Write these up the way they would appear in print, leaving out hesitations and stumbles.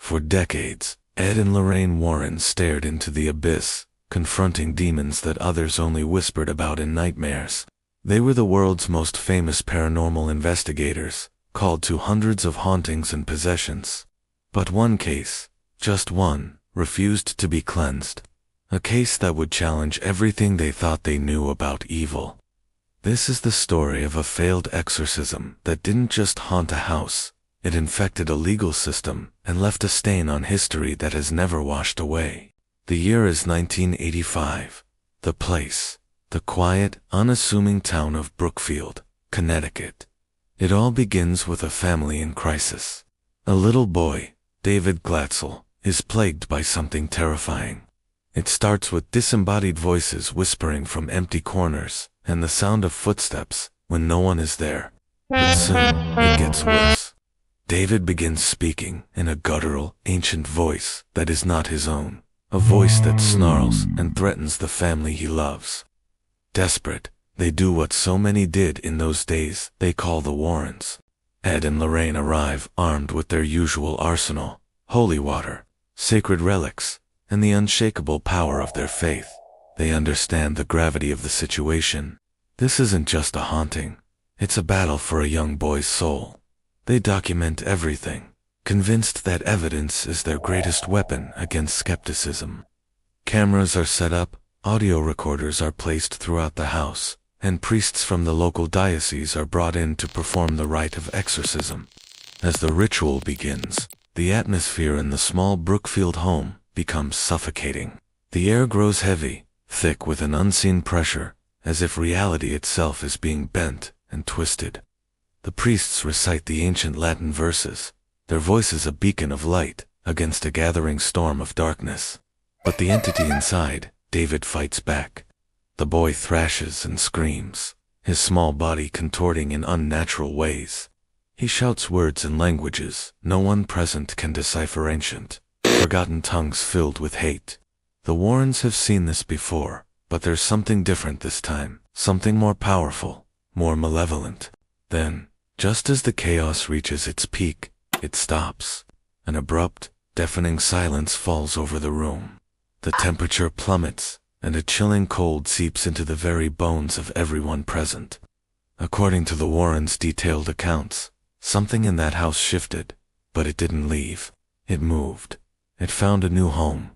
For decades, Ed and Lorraine Warren stared into the abyss, confronting demons that others only whispered about in nightmares. They were the world's most famous paranormal investigators, called to hundreds of hauntings and possessions. But one case, just one, refused to be cleansed. A case that would challenge everything they thought they knew about evil. This is the story of a failed exorcism that didn't just haunt a house, it infected a legal system and left a stain on history that has never washed away. The year is 1985. The place, the quiet, unassuming town of Brookfield, Connecticut. It all begins with a family in crisis. A little boy, David Glatzel, is plagued by something terrifying. It starts with disembodied voices whispering from empty corners, and the sound of footsteps when no one is there. But soon, it gets worse. David begins speaking in a guttural, ancient voice that is not his own, a voice that snarls and threatens the family he loves. Desperate, they do what so many did in those days, they call the Warrens. Ed and Lorraine arrive armed with their usual arsenal, holy water, sacred relics, and the unshakable power of their faith. They understand the gravity of the situation. This isn't just a haunting, it's a battle for a young boy's soul. They document everything, convinced that evidence is their greatest weapon against skepticism. Cameras are set up, audio recorders are placed throughout the house, and priests from the local diocese are brought in to perform the rite of exorcism. As the ritual begins, the atmosphere in the small Brookfield home becomes suffocating. The air grows heavy, thick with an unseen pressure, as if reality itself is being bent and twisted. The priests recite the ancient Latin verses, their voices a beacon of light against a gathering storm of darkness. But the entity inside, David, fights back. The boy thrashes and screams, his small body contorting in unnatural ways. He shouts words and languages no one present can decipher, ancient, forgotten tongues filled with hate. The Warrens have seen this before, but there's something different this time, something more powerful, more malevolent. Then, just as the chaos reaches its peak, it stops. An abrupt, deafening silence falls over the room. The temperature plummets, and a chilling cold seeps into the very bones of everyone present. According to the Warrens' detailed accounts, something in that house shifted, but it didn't leave. It moved. It found a new home.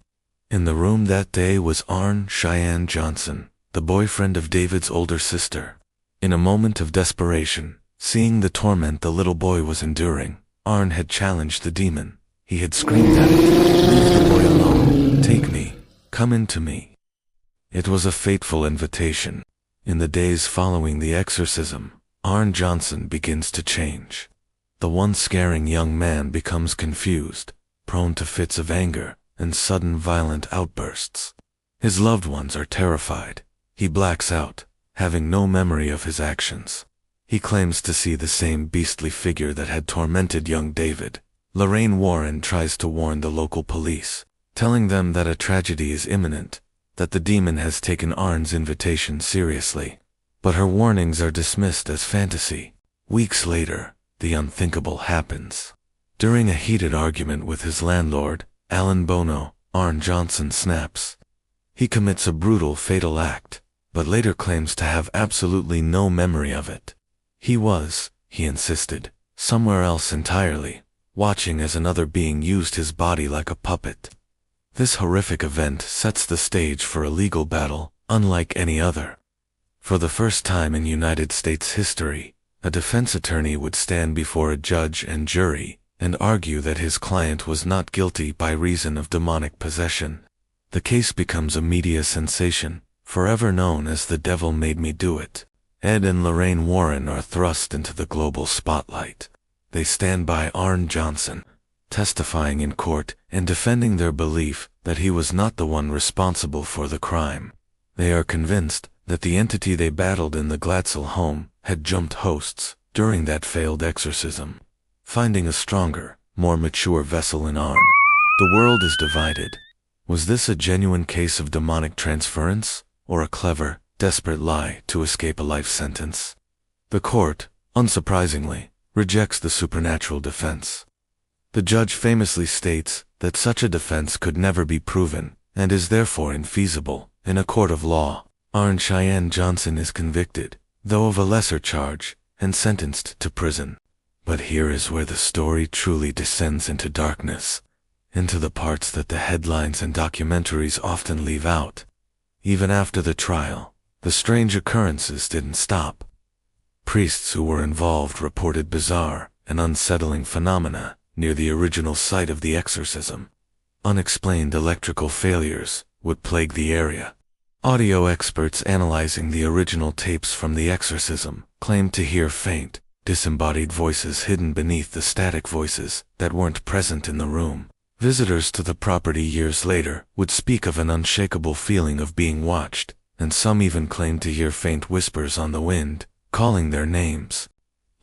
In the room that day was Arne Cheyenne Johnson, the boyfriend of David's older sister. In a moment of desperation, seeing the torment the little boy was enduring, Arne had challenged the demon. He had screamed at it, "Leave the boy alone. Take me. Come into me." It was a fateful invitation. In the days following the exorcism, Arne Johnson begins to change. The once scaring young man becomes confused, prone to fits of anger and sudden violent outbursts. His loved ones are terrified. He blacks out, having no memory of his actions. He claims to see the same beastly figure that had tormented young David. Lorraine Warren tries to warn the local police, telling them that a tragedy is imminent, that the demon has taken Arne's invitation seriously. But her warnings are dismissed as fantasy. Weeks later, the unthinkable happens. During a heated argument with his landlord, Alan Bono, Arne Johnson snaps. He commits a brutal, fatal act, but later claims to have absolutely no memory of it. He was, he insisted, somewhere else entirely, watching as another being used his body like a puppet. This horrific event sets the stage for a legal battle unlike any other. For the first time in United States history, a defense attorney would stand before a judge and jury and argue that his client was not guilty by reason of demonic possession. The case becomes a media sensation, forever known as "The Devil Made Me Do It." Ed and Lorraine Warren are thrust into the global spotlight. They stand by Arne Johnson, testifying in court and defending their belief that he was not the one responsible for the crime. They are convinced that the entity they battled in the Glatzel home had jumped hosts during that failed exorcism, finding a stronger, more mature vessel in Arne. The world is divided. Was this a genuine case of demonic transference, or a clever, desperate lie to escape a life sentence? The court, unsurprisingly, rejects the supernatural defense. The judge famously states that such a defense could never be proven and is therefore infeasible in a court of law. Arn Cheyenne Johnson is convicted, though of a lesser charge, and sentenced to prison. But here is where the story truly descends into darkness, into the parts that the headlines and documentaries often leave out. Even after the trial, the strange occurrences didn't stop. Priests who were involved reported bizarre and unsettling phenomena near the original site of the exorcism. Unexplained electrical failures would plague the area. Audio experts analyzing the original tapes from the exorcism claimed to hear faint, disembodied voices hidden beneath the static voices that weren't present in the room. Visitors to the property years later would speak of an unshakable feeling of being watched, and some even claimed to hear faint whispers on the wind, calling their names.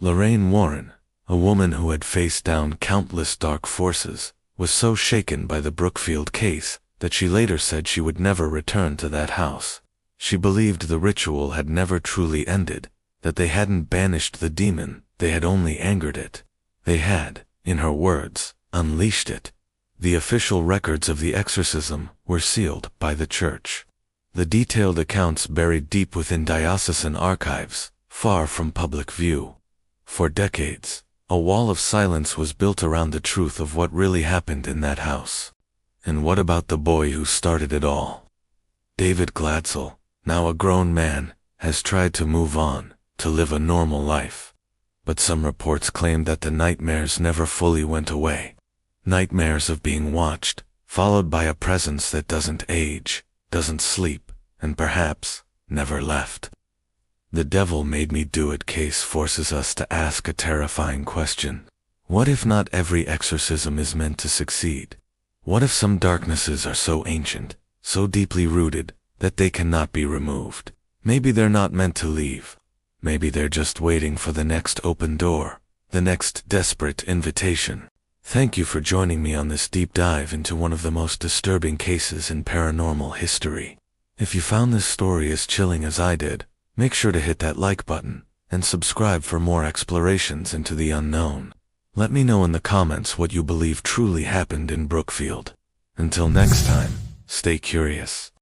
Lorraine Warren, a woman who had faced down countless dark forces, was so shaken by the Brookfield case that she later said she would never return to that house. She believed the ritual had never truly ended, that they hadn't banished the demon, they had only angered it. They had, in her words, unleashed it. The official records of the exorcism were sealed by the church. The detailed accounts buried deep within diocesan archives, far from public view. For decades, a wall of silence was built around the truth of what really happened in that house. And what about the boy who started it all? David Glatzel, now a grown man, has tried to move on, to live a normal life. But some reports claim that the nightmares never fully went away. Nightmares of being watched, followed by a presence that doesn't age, doesn't sleep, and perhaps never left. The devil made me do it case forces us to ask a terrifying question. What if not every exorcism is meant to succeed? What if some darknesses are so ancient, so deeply rooted, that they cannot be removed? Maybe they're not meant to leave. Maybe they're just waiting for the next open door, the next desperate invitation. Thank you for joining me on this deep dive into one of the most disturbing cases in paranormal history. If you found this story as chilling as I did, make sure to hit that like button and subscribe for more explorations into the unknown. Let me know in the comments what you believe truly happened in Brookfield. Until next time, stay curious.